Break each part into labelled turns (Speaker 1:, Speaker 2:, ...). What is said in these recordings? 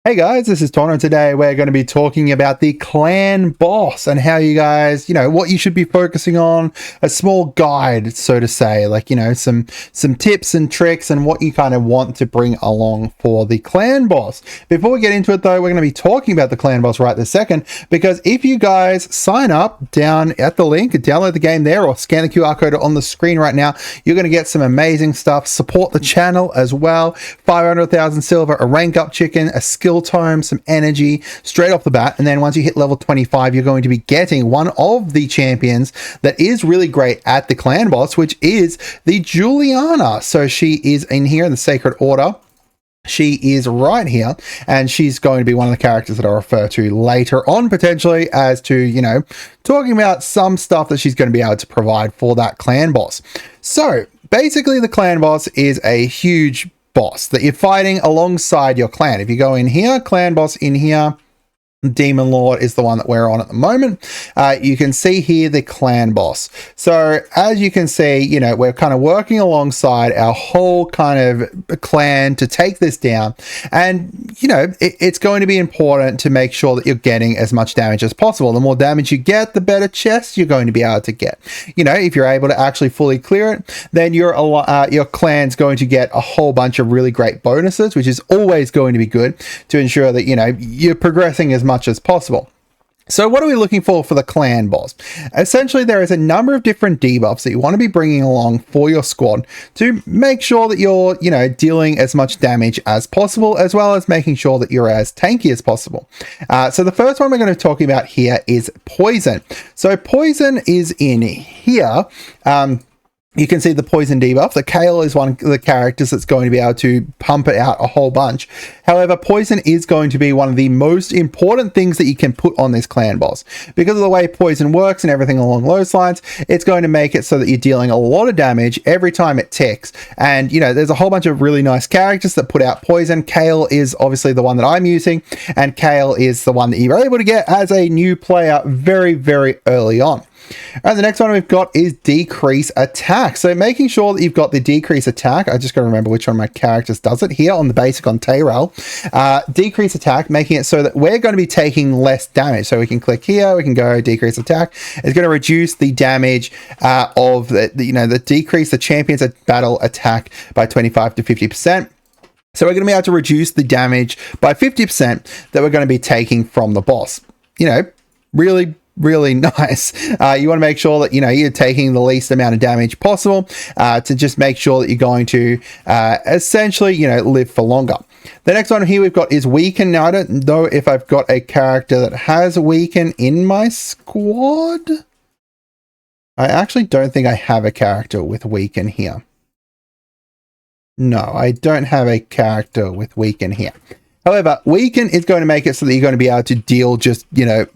Speaker 1: Hey guys, this is Tono. Today we're going to be talking about the clan boss and how you guys, what you should be focusing on, a small guide, so to say, like, some tips and tricks and what you kind of want to bring along for the clan boss. Before we get into it though, we're going to be talking about the clan boss right this second, because if you guys sign up down at the link and download the game there or scan the QR code on the screen right now, you're going to get some amazing stuff. Support the channel as well. 500,000 silver, a rank up chicken, a skill tome, some energy straight off the bat, and then once you hit level 25 you're going to be getting one of the champions that is really great at the clan boss, which is the Juliana. So she is in here in the Sacred Order. She is right here, and she's going to be one of the characters that I'll refer to later on, potentially, as to, talking about some stuff that she's going to be able to provide for that clan boss. So basically the clan boss is a huge boss that you're fighting alongside your clan. If you go in here, clan boss in here, Demon Lord is the one that we're on at the moment. You can see here the clan boss. So as you can see, we're kind of working alongside our whole kind of clan to take this down. And, it's going to be important to make sure that you're getting as much damage as possible. The more damage you get, the better chest you're going to be able to get. If you're able to actually fully clear it, then your clan's going to get a whole bunch of really great bonuses, which is always going to be good to ensure that, you're progressing as much as possible. So what are we looking for the clan boss? Essentially, there is a number of different debuffs that you want to be bringing along for your squad to make sure that you're, dealing as much damage as possible, as well as making sure that you're as tanky as possible. So the first one we're going to be talking about here is poison. So poison is in here. You can see the poison debuff. The Kale is one of the characters that's going to be able to pump it out a whole bunch. However, poison is going to be one of the most important things that you can put on this clan boss. Because of the way poison works and everything along those lines, it's going to make it so that you're dealing a lot of damage every time it ticks. And, there's a whole bunch of really nice characters that put out poison. Kale is obviously the one that I'm using, and Kale is the one that you're able to get as a new player very, very early on. And the next one we've got is decrease attack. So making sure that you've got the decrease attack. I just got to remember which one of my characters does it here on the basic on Tayrel. Decrease attack, making it so that we're going to be taking less damage. So we can click here, we can go decrease attack. It's going to reduce the damage of the decrease the champion's battle attack by 25 to 50%. So we're going to be able to reduce the damage by 50% that we're going to be taking from the boss. Really nice. You want to make sure that you're taking the least amount of damage possible to just make sure that you're going to essentially live for longer. The next one here we've got is weaken. Now I don't know if I've got a character that has weaken in my squad. I actually don't think I have a character with weaken here. No, I don't have a character with weaken here. However, weaken is going to make it so that you're going to be able to deal just,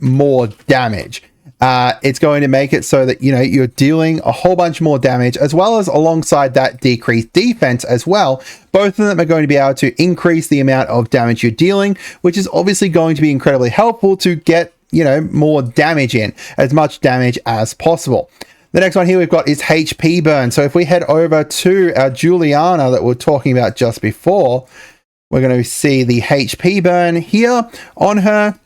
Speaker 1: more damage. It's going to make it so that, you're dealing a whole bunch more damage, as well as alongside that decreased defense as well. Both of them are going to be able to increase the amount of damage you're dealing, which is obviously going to be incredibly helpful to get, more damage in, as much damage as possible. The next one here we've got is HP burn. So if we head over to our Juliana that we were talking about just before, we're going to see the HP burn here on her.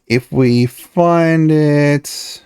Speaker 1: If we find it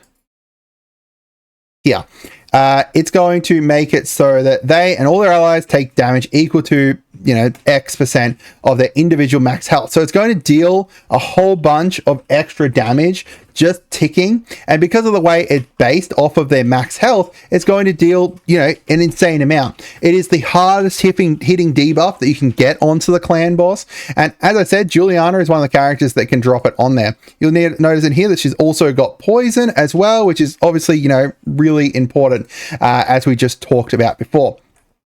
Speaker 1: here, it's going to make it so that they and all their allies take damage equal to, X% of their individual max health. So it's going to deal a whole bunch of extra damage just ticking. And because of the way it's based off of their max health, it's going to deal, an insane amount. It is the hardest hitting debuff that you can get onto the clan boss. And as I said, Juliana is one of the characters that can drop it on there. You'll notice in here that she's also got poison as well, which is obviously, really important, as we just talked about before.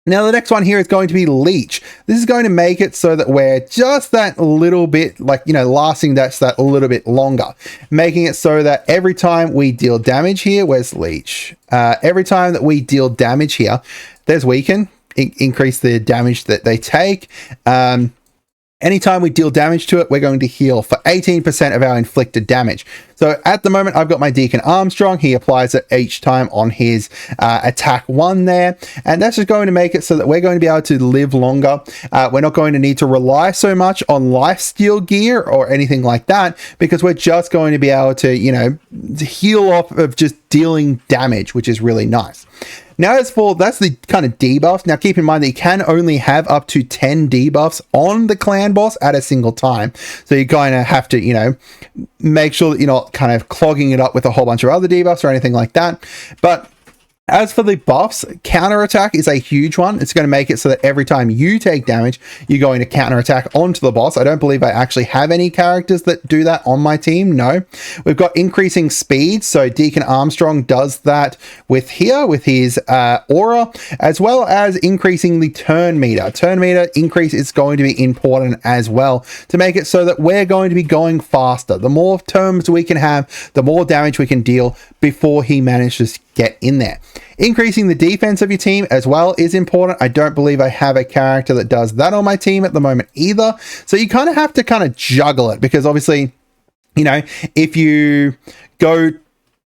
Speaker 1: Now, the next one here is going to be leech. This is going to make it so that we're just that little bit, lasting that a little bit longer. Making it so that every time we deal damage here, where's leech? Every time that we deal damage here, there's weaken, increase the damage that they take. Anytime we deal damage to it, we're going to heal for 18% of our inflicted damage. So at the moment, I've got my Deacon Armstrong. He applies it each time on his attack 1 there. And that's just going to make it so that we're going to be able to live longer. We're not going to need to rely so much on lifesteal gear or anything like that, because we're just going to be able to, you know, heal off of just dealing damage, which is really nice. Now, as for, that's the kind of debuffs. Now, keep in mind that you can only have up to 10 debuffs on the clan boss at a single time. So you're going to have to, you know, make sure that you're not kind of clogging it up with a whole bunch of other debuffs or anything like that. But as for the buffs, counterattack is a huge one. It's going to make it so that every time you take damage, you're going to counterattack onto the boss. I don't believe I actually have any characters that do that on my team. No. We've got increasing speed. So Deacon Armstrong does that with here, with his aura, as well as increasing the turn meter. Turn meter increase is going to be important as well to make it so that we're going to be going faster. The more turns we can have, the more damage we can deal before he manages to get in there. Increasing the defense of your team as well is important. I don't believe I have a character that does that on my team at the moment either. So you kind of have to kind of juggle it, because obviously, you know, if you go,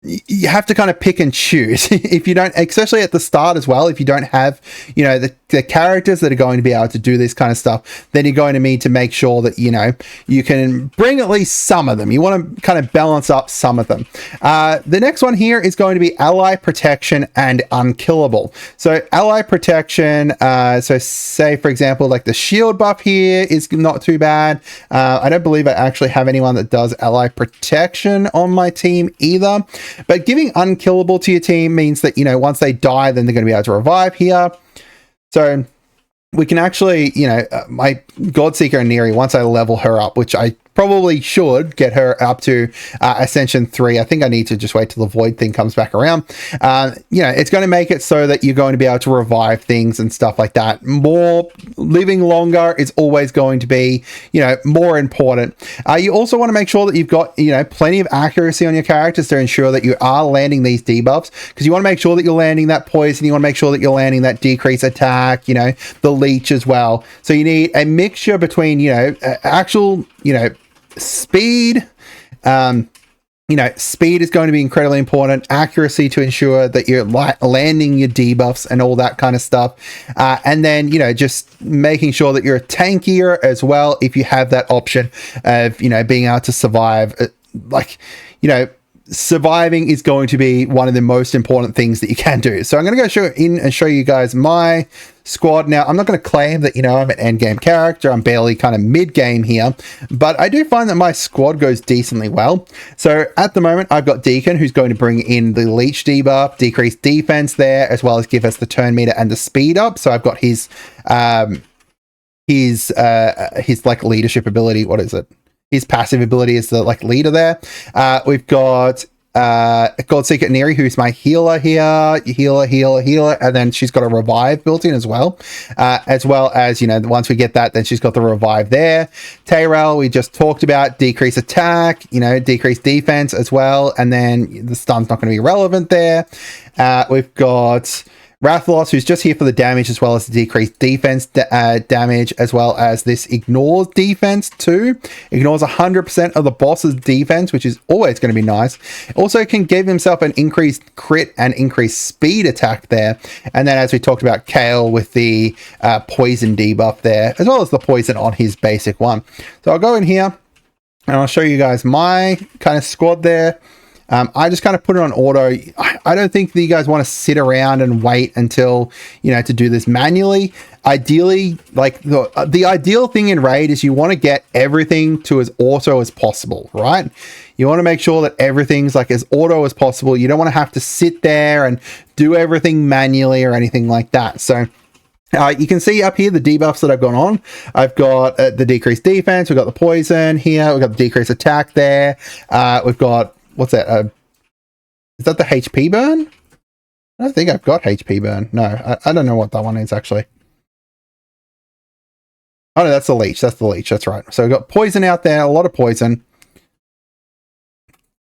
Speaker 1: you have to kind of pick and choose. If you don't, especially at the start as well, if you don't have, you know, the characters that are going to be able to do this kind of stuff, then you're going to need to make sure that, you know, you can bring at least some of them. You want to kind of balance up some of them. The next one here is going to be ally protection and unkillable. So ally protection, so say for example, like the shield buff here is not too bad. I don't believe I actually have anyone that does ally protection on my team either. But giving unkillable to your team means that, you know, once they die, then they're going to be able to revive here. So we can actually, you know, my Godseeker and Neri, once I level her up, which I probably should get her up to Ascension 3. I think I need to just wait till the Void thing comes back around. You know, it's going to make it so that you're going to be able to revive things and stuff like that. More living longer is always going to be, you know, more important. You also want to make sure that you've got, you know, plenty of accuracy on your characters to ensure that you are landing these debuffs, because you want to make sure that you're landing that poison. You want to make sure that you're landing that decrease attack, you know, the leech as well. So you need a mixture between, you know, actual, you know, speed. You know, speed is going to be incredibly important. Accuracy to ensure that you're landing your debuffs and all that kind of stuff. And then, you know, just making sure that you're tankier as well, if you have that option of, you know, being able to survive. Like, you know, surviving is going to be one of the most important things that you can do. So I'm going to go show you guys my squad. Now, I'm not going to claim that, you know, I'm an end game character. I'm barely kind of mid game here, but I do find that my squad goes decently well. So at the moment, I've got Deacon, who's going to bring in the leech debuff, decrease defense there, as well as give us the turn meter and the speed up. So I've got his like leadership ability. What is it? His passive ability is the like leader there. We've got Godseeker Neri, who's my healer here. Healer, and then she's got a revive built in as well. As well as, you know, once we get that, then she's got the revive there. Tayrel, we just talked about, decrease attack, you know, decrease defense as well, and then the stun's not going to be relevant there. We've got Rathlos, who's just here for the damage, as well as the decreased defense damage, as well as this ignores defense too. Ignores 100% of the boss's defense, which is always going to be nice. Also can give himself an increased crit and increased speed attack there. And then, as we talked about, Kale with the poison debuff there, as well as the poison on his basic one. So I'll go in here and I'll show you guys my kind of squad there. I just kind of put it on auto. I don't think that you guys want to sit around and wait until, you know, to do this manually. Ideally, like the ideal thing in Raid is you want to get everything to as auto as possible, right? You want to make sure that everything's like as auto as possible. You don't want to have to sit there and do everything manually or anything like that. So you can see up here the debuffs that I've got on. I've got the decreased defense. We've got the poison here. We've got the decreased attack there. We've got, what's that? Is that the HP burn? I don't think I've got HP burn. No, I don't know what that one is actually. Oh no, that's the leech. That's the leech. That's right. So we've got poison out there, a lot of poison.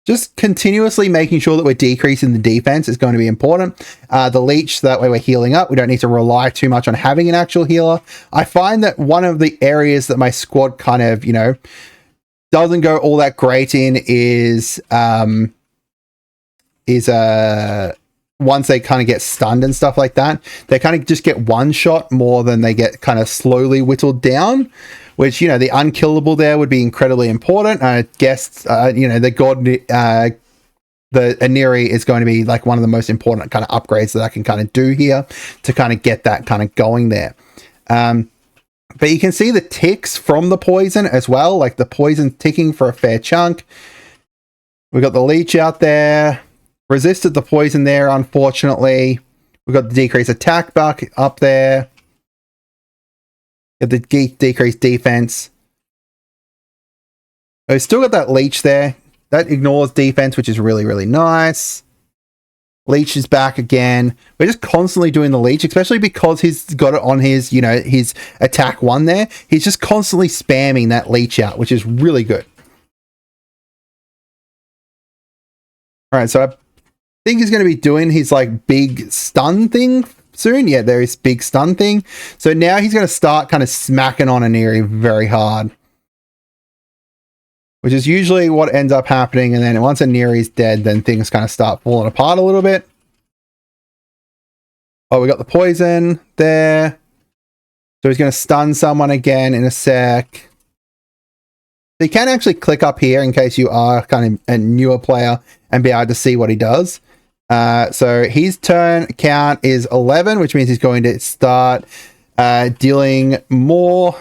Speaker 1: just continuously making sure that we're decreasing the defense is going to be important. The leech, so that way we're healing up. We don't need to rely too much on having an actual healer. I find that one of the areas that my squad kind of, you know, doesn't go all that great in is once they kind of get stunned and stuff like that, they kind of just get one shot more than they get kind of slowly whittled down, which, you know, the unkillable there would be incredibly important. I guess, you know, the Aniri is going to be like one of the most important kind of upgrades that I can kind of do here to kind of get that kind of going there. But you can see the ticks from the poison as well, like the poison ticking for a fair chunk. We got the leech out there. Resisted the poison there, unfortunately. We've got the decreased attack buck up there. Got the decreased defense. We've still got that leech there. That ignores defense, which is really, really nice. Leech is back again. We're just constantly doing the leech, especially because he's got it on his, you know, his attack 1 there. He's just constantly spamming that leech out, which is really good. All right, so I think he's going to be doing his like big stun thing soon. Yeah, there is big stun thing. So now he's going to start kind of smacking on Aniri very hard, which is usually what ends up happening. And then once Aniri's dead, then things kind of start falling apart a little bit. Oh, we got the poison there. So he's going to stun someone again in a sec. So you can actually click up here in case you are kind of a newer player and be able to see what he does. So his turn count is 11, which means he's going to start dealing more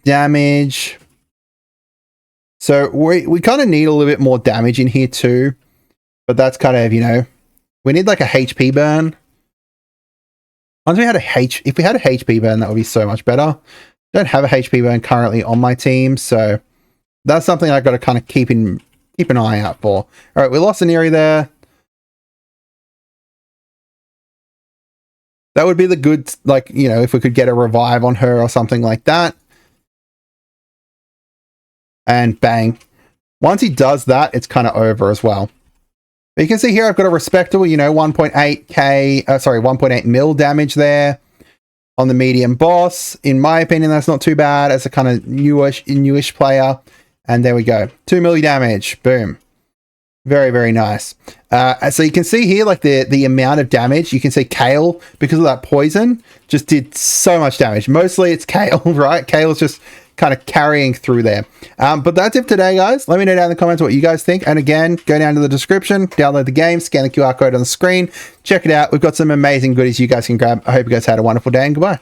Speaker 1: damage. So we kind of need a little bit more damage in here too, but that's kind of, you know, we need like a HP burn. Once we had if we had a HP burn, that would be so much better. Don't have a HP burn currently on my team, so that's something I've got to kind of keep an eye out for. All right, we lost Aniri there. That would be the good, like, you know, if we could get a revive on her or something like that. And bang. Once he does that, it's kind of over as well. But you can see here I've got a respectable, you know, 1.8 mil damage there on the medium boss. In my opinion, that's not too bad as a kind of newish player. And there we go. 2 million damage. Boom. Very, very nice. So you can see here, like the amount of damage. You can see Kale, because of that poison, just did so much damage. Mostly it's Kale, right? Kale's just kind of carrying through there. But that's it for today, guys. Let me know down in the comments what you guys think. And again, go down to the description, download the game, scan the QR code on the screen, check it out. We've got some amazing goodies you guys can grab. I hope you guys had a wonderful day and goodbye.